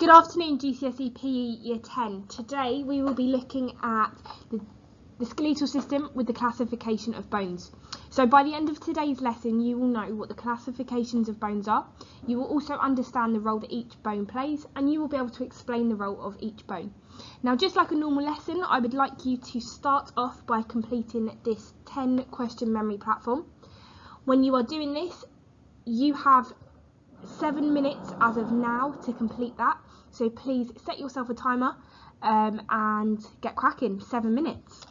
Good afternoon, GCSE PE Year 10. Today we will be looking at the skeletal system with the classification of bones. So by the end of today's lesson you will know what the classifications of bones are. You will also understand the role that each bone plays, and you will be able to explain the role of each bone. Now, just like a normal lesson, I would like you to start off by completing this 10 question memory platform. When you are doing this, you have 7 minutes as of now to complete that, so please set yourself a timer and get cracking. 7 minutes.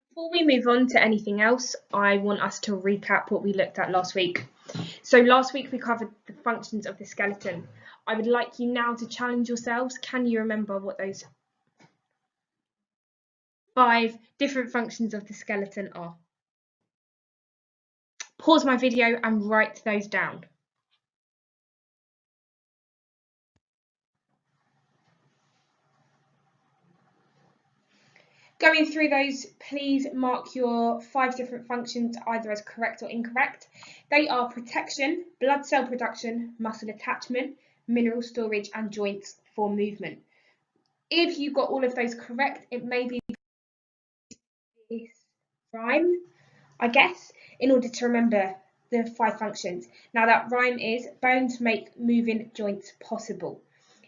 Before we move on to anything else, I want us to recap what we looked at last week. So last week we covered the functions of the skeleton. I would like you now to challenge yourselves. Can you remember what those 5 different functions of the skeleton are? Pause my video and write those down. Going through those, please mark your 5 different functions either as correct or incorrect. They are protection, blood cell production, muscle attachment, mineral storage, and joints for movement. If you got all of those correct, it may be this rhyme, I guess, in order to remember the 5 functions. Now that rhyme is bones make moving joints possible.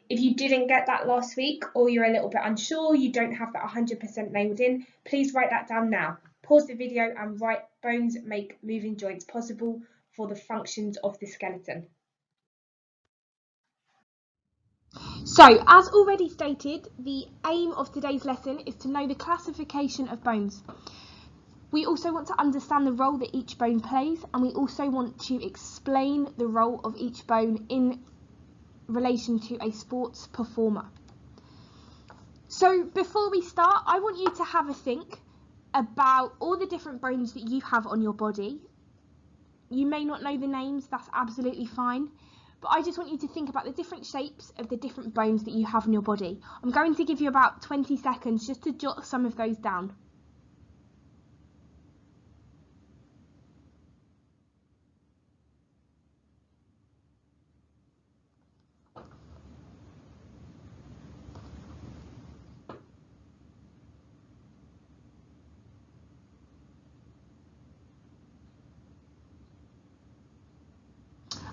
If you didn't get that last week, or you're a little bit unsure, you don't have that 100% nailed in, please write that down now. Pause the video and write bones make moving joints possible for the functions of the skeleton. So, as already stated, the aim of today's lesson is to know the classification of bones. We also want to understand the role that each bone plays, and we also want to explain the role of each bone in relation to a sports performer. So before we start, I want you to have a think about all the different bones that you have on your body. You may not know the names, that's absolutely fine, but I just want you to think about the different shapes of the different bones that you have in your body. I'm going to give you about 20 seconds just to jot some of those down.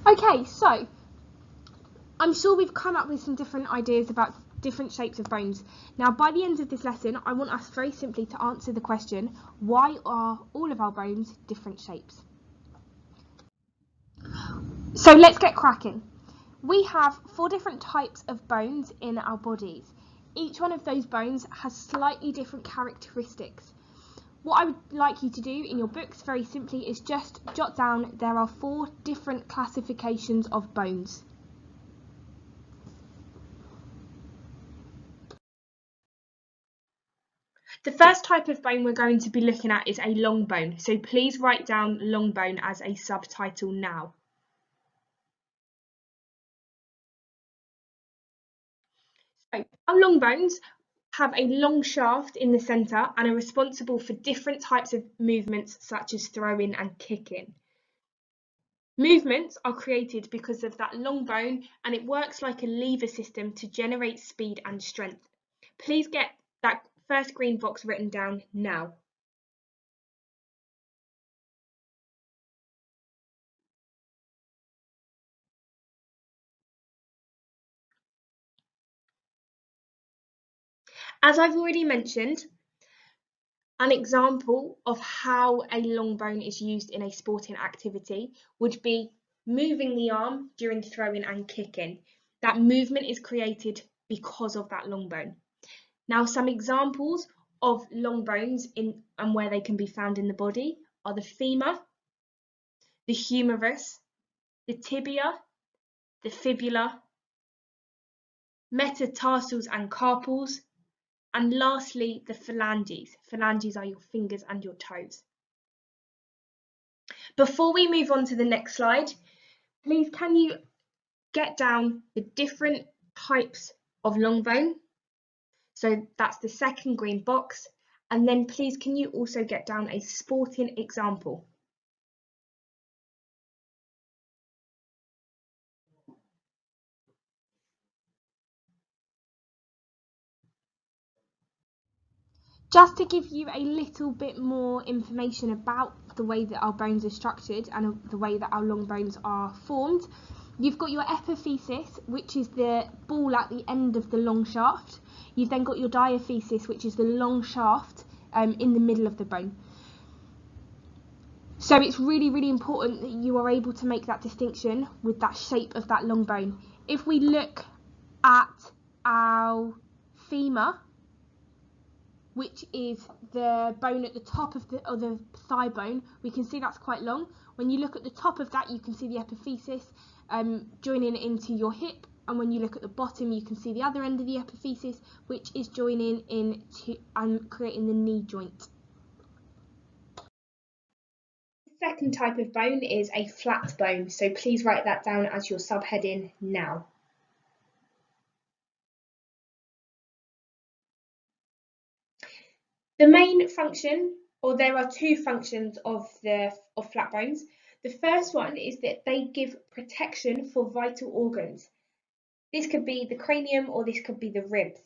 Okay, so I'm sure we've come up with some different ideas about different shapes of bones. Now, by the end of this lesson, I want us very simply to answer the question, why are all of our bones different shapes? So let's get cracking. We have 4 different types of bones in our bodies. Each one of those bones has slightly different characteristics. What I would like you to do in your books very simply is just jot down there are 4 different classifications of bones. The first type of bone we're going to be looking at is a long bone, so please write down long bone as a subtitle now. So our long bones have a long shaft in the centre and are responsible for different types of movements such as throwing and kicking. Movements are created because of that long bone, and it works like a lever system to generate speed and strength. Please get that first green box written down now. As I've already mentioned, an example of how a long bone is used in a sporting activity would be moving the arm during throwing and kicking. That movement is created because of that long bone. Now, some examples of long bones and where they can be found in the body are the femur, the humerus, the tibia, the fibula, metatarsals and carpals, and lastly, the phalanges. Phalanges are your fingers and your toes. Before we move on to the next slide, please can you get down the different types of long bone? So that's the second green box, And then please, can you also get down a sporting example? Just to give you a little bit more information about the way that our bones are structured and the way that our long bones are formed, you've got your epiphysis, which is the ball at the end of the long shaft. You've then got your diaphysis, which is the long shaft in the middle of the bone. So it's really, really important that you are able to make that distinction with that shape of that long bone. If we look at our femur, which is the bone at the top of the thigh bone, we can see that's quite long. When you look at the top of that, you can see the epiphysis joining into your hip, and when you look at the bottom, you can see the other end of the epiphysis, which is joining into and creating the knee joint. The second type of bone is a flat bone, so please write that down as your subheading now. The main function, or there are two functions of flat bones. The first one is that they give protection for vital organs. This could be the cranium or this could be the ribs.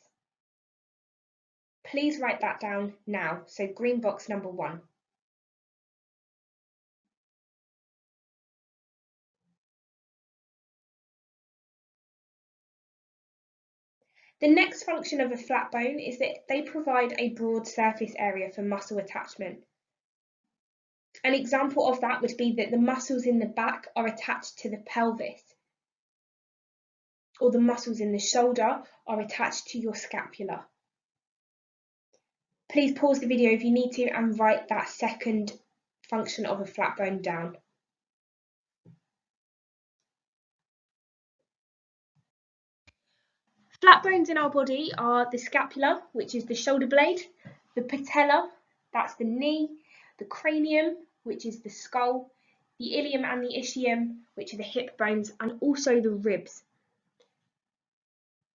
Please write that down now. So green box number 1. The next function of a flat bone is that they provide a broad surface area for muscle attachment. An example of that would be that the muscles in the back are attached to the pelvis, or the muscles in the shoulder are attached to your scapula. Please pause the video if you need to and write that second function of a flat bone down. Flat bones in our body are the scapula, which is the shoulder blade, the patella, that's the knee, the cranium, which is the skull, the ilium and the ischium, which are the hip bones, and also the ribs.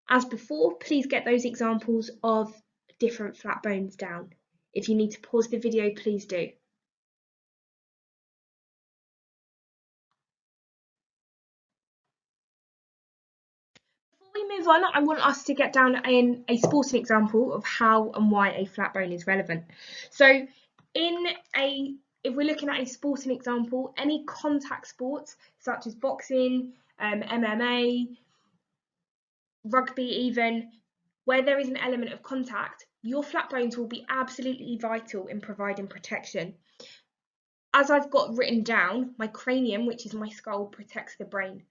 As before, please get those examples of different flat bones down. If you need to pause the video, please do. Before we move on, I want us to get down a sporting example of how and why a flat bone is relevant. So if we're looking at a sporting example, any contact sports such as boxing, MMA, rugby even, where there is an element of contact, your flat bones will be absolutely vital in providing protection. As I've got written down, my cranium, which is my skull, protects the brain.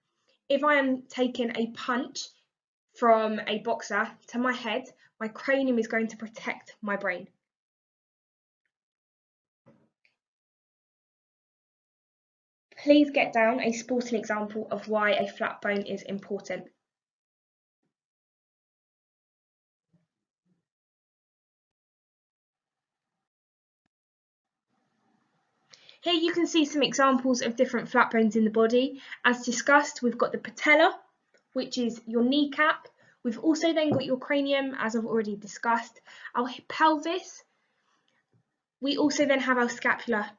If I am taking a punch from a boxer to my head, my cranium is going to protect my brain. Please get down a sporting example of why a flat bone is important. Here you can see some examples of different flat bones in the body. As discussed, we've got the patella, which is your kneecap. We've also then got your cranium, as I've already discussed, our pelvis. We also then have our scapula.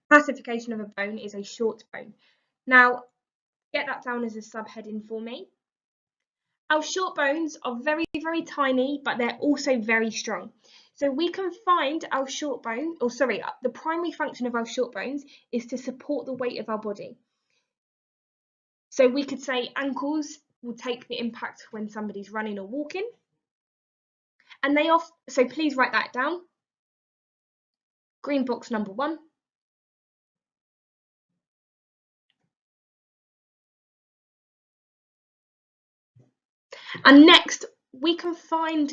Classification of a bone is a short bone. Now, get that down as a subheading for me. Our short bones are very, very tiny, but they're also very strong. So we can find our short bone, the primary function of our short bones is to support the weight of our body. So we could say ankles will take the impact when somebody's running or walking. And so please write that down. Green box number 1. And next, we can find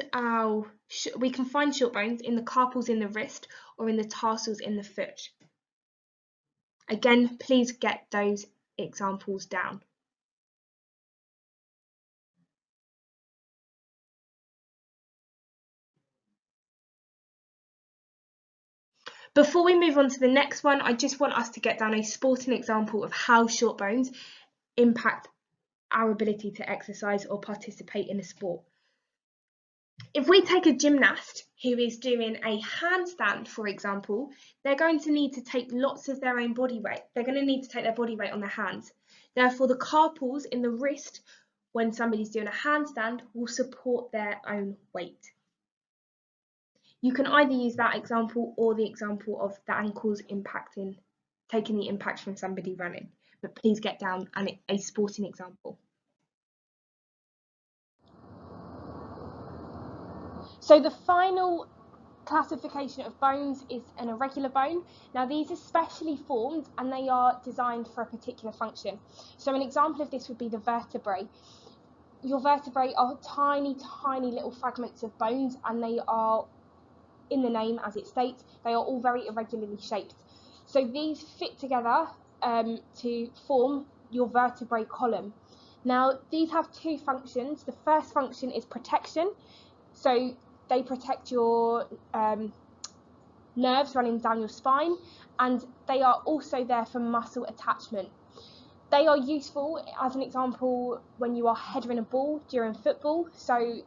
short bones in the carpals in the wrist or in the tarsals in the foot. Again, please get those examples down. Before we move on to the next one, I just want us to get down a sporting example of how short bones impact our ability to exercise or participate in a sport. If we take a gymnast who is doing a handstand, for example, they're going to need to take lots of their own body weight. They're going to need to take their body weight on their hands. Therefore, the carpals in the wrist, when somebody's doing a handstand, will support their own weight. You can either use that example or the example of the ankles impacting, taking the impact from somebody running. But please get down a sporting example. So the final classification of bones is an irregular bone. Now these are specially formed and they are designed for a particular function. So an example of this would be the vertebrae. Your vertebrae are tiny, tiny little fragments of bones, and they are, in the name as it states, they are all very irregularly shaped. So these fit together to form your vertebrae column. Now these have two functions. The first function is protection. So they protect your nerves running down your spine, and they are also there for muscle attachment. They are useful, as an example, when you are headering a ball during football. So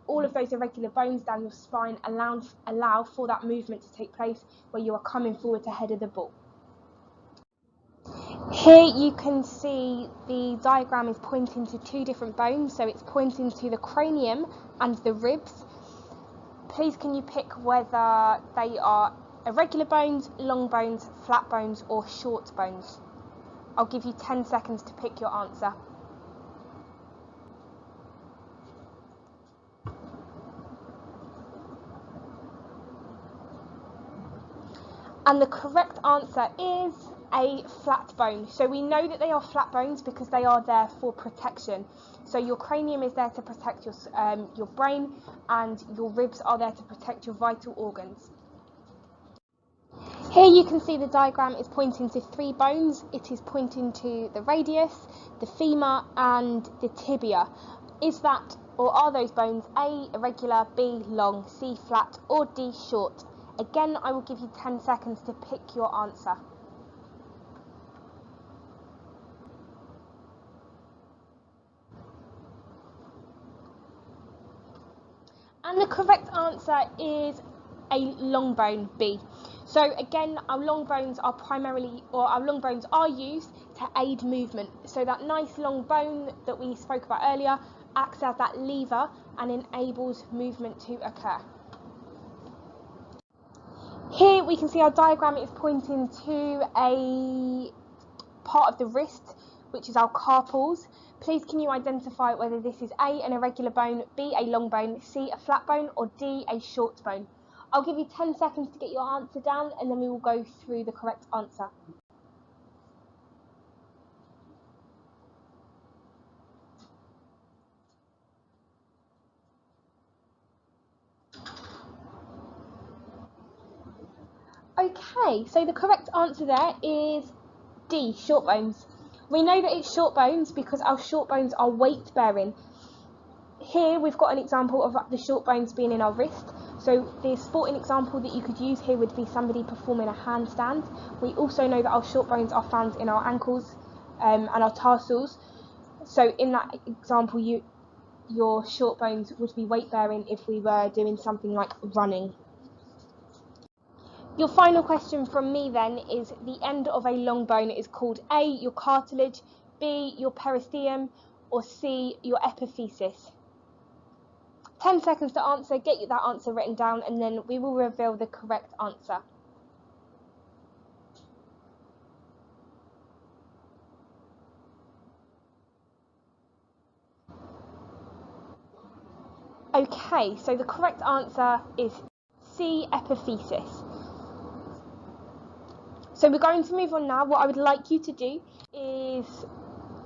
all of those irregular bones down your spine allow for that movement to take place where you are coming forward to header the ball. Here you can see the diagram is pointing to two different bones, so it's pointing to the cranium and the ribs. Please can you pick whether they are irregular bones, long bones, flat bones or short bones? I'll give you 10 seconds to pick your answer. And the correct answer is a flat bone. So we know that they are flat bones because they are there for protection. So your cranium is there to protect your brain, and your ribs are there to protect your vital organs. Here you can see the diagram is pointing to three bones. It is pointing to the radius, the femur and the tibia. Is that, or are those bones A, irregular, B, long, C, flat or D, short? Again, I will give you 10 seconds to pick your answer. And the correct answer is a long bone, B. So again, our long bones are used to aid movement. So that nice long bone that we spoke about earlier acts as that lever and enables movement to occur. Here we can see our diagram is pointing to a part of the wrist, which is our carpals. Please can you identify whether this is A, an irregular bone, B, a long bone, C, a flat bone or D, a short bone? I'll give you 10 seconds to get your answer down and then we will go through the correct answer. Okay, so the correct answer there is D, short bones. We know that it's short bones because our short bones are weight bearing. Here we've got an example of the short bones being in our wrist. So the sporting example that you could use here would be somebody performing a handstand. We also know that our short bones are found in our ankles and our tarsals. So in that example, your short bones would be weight bearing if we were doing something like running. Your final question from me then is the end of a long bone is called A, your cartilage, B, your peristeum, or C, your epiphysis. 10 seconds to answer, get that answer written down and then we will reveal the correct answer. Okay, so the correct answer is C, epiphysis. So we're going to move on now. What I would like you to do is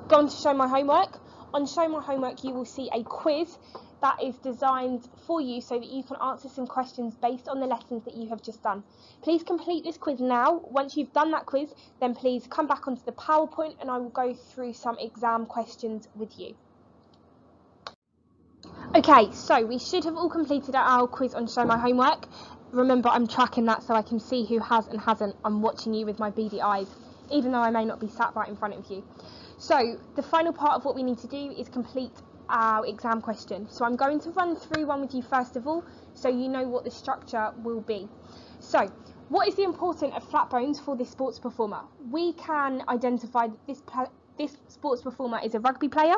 go on to Show My Homework. On Show My Homework you will see a quiz that is designed for you so that you can answer some questions based on the lessons that you have just done. Please complete this quiz now. Once you've done that quiz, then please come back onto the PowerPoint and I will go through some exam questions with you. Okay, so we should have all completed our quiz on Show My Homework. Remember, I'm tracking that so I can see who has and hasn't. I'm watching you with my beady eyes, even though I may not be sat right in front of you. So the final part of what we need to do is complete our exam question. So I'm going to run through one with you first of all, so you know what the structure will be. So what is the importance of flat bones for this sports performer? We can identify that this sports performer is a rugby player,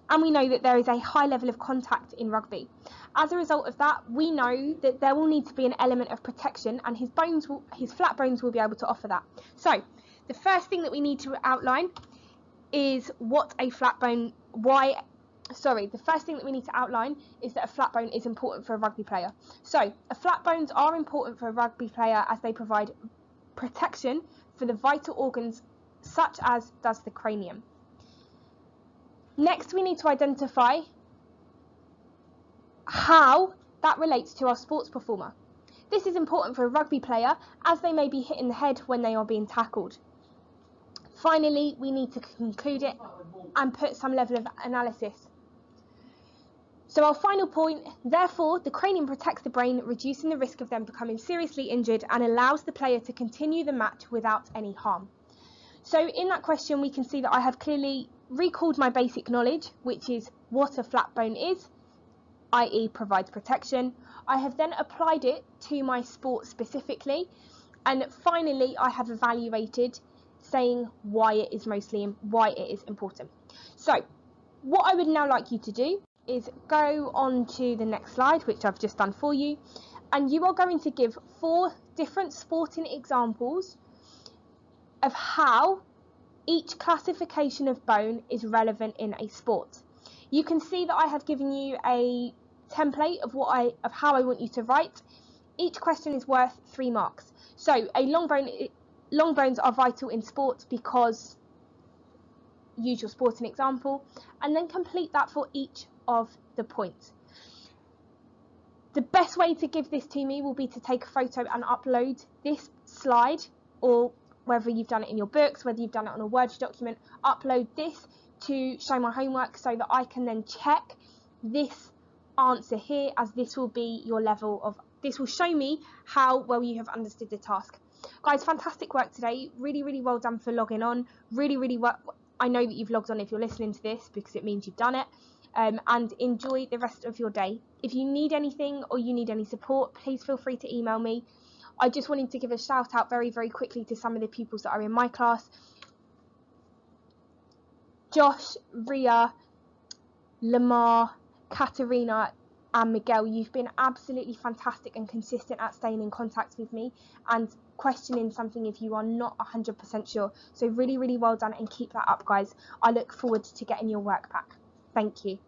and we know that there is a high level of contact in rugby. As a result of that, we know that there will need to be an element of protection, and his flat bones will be able to offer that. So the first thing that we need to outline is what a flat bone, the first thing that we need to outline is that a flat bone is important for a rugby player. So flat bones are important for a rugby player as they provide protection for the vital organs such as does the cranium. Next, we need to identify how that relates to our sports performer. This is important for a rugby player as they may be hit in the head when they are being tackled. Finally, we need to conclude it and put some level of analysis. So our final point, therefore, the cranium protects the brain, reducing the risk of them becoming seriously injured and allows the player to continue the match without any harm. So in that question, we can see that I have clearly recalled my basic knowledge, which is what a flat bone is, i.e. provides protection. I have then applied it to my sport specifically, and finally I have evaluated, saying why it is important. So what I would now like you to do is go on to the next slide, which I've just done for you, and you are going to give 4 different sporting examples of how each classification of bone is relevant in a sport. You can see that I have given you a template of how I want you to write. Each question is worth 3 marks. So a long bones are vital in sports because, use your sporting example, and then complete that for each of the points. The best way to give this to me will be to take a photo and upload this slide, or whether you've done it in your books, whether you've done it on a Word document, upload this to show my homework so that I can then check this answer here, as this will be your level of, this will show me how well you have understood the task. Guys, fantastic work today. Really, really well done for logging on. Really well. I know that you've logged on if you're listening to this because it means you've done it. And enjoy the rest of your day. If you need anything or you need any support, please feel free to email me. I just wanted to give a shout out very, very quickly to some of the pupils that are in my class. Josh, Ria, Lamar, Katerina and Miguel, you've been absolutely fantastic and consistent at staying in contact with me and questioning something if you are not 100% sure. So really, really well done, and keep that up, guys. I look forward to getting your work back. Thank you.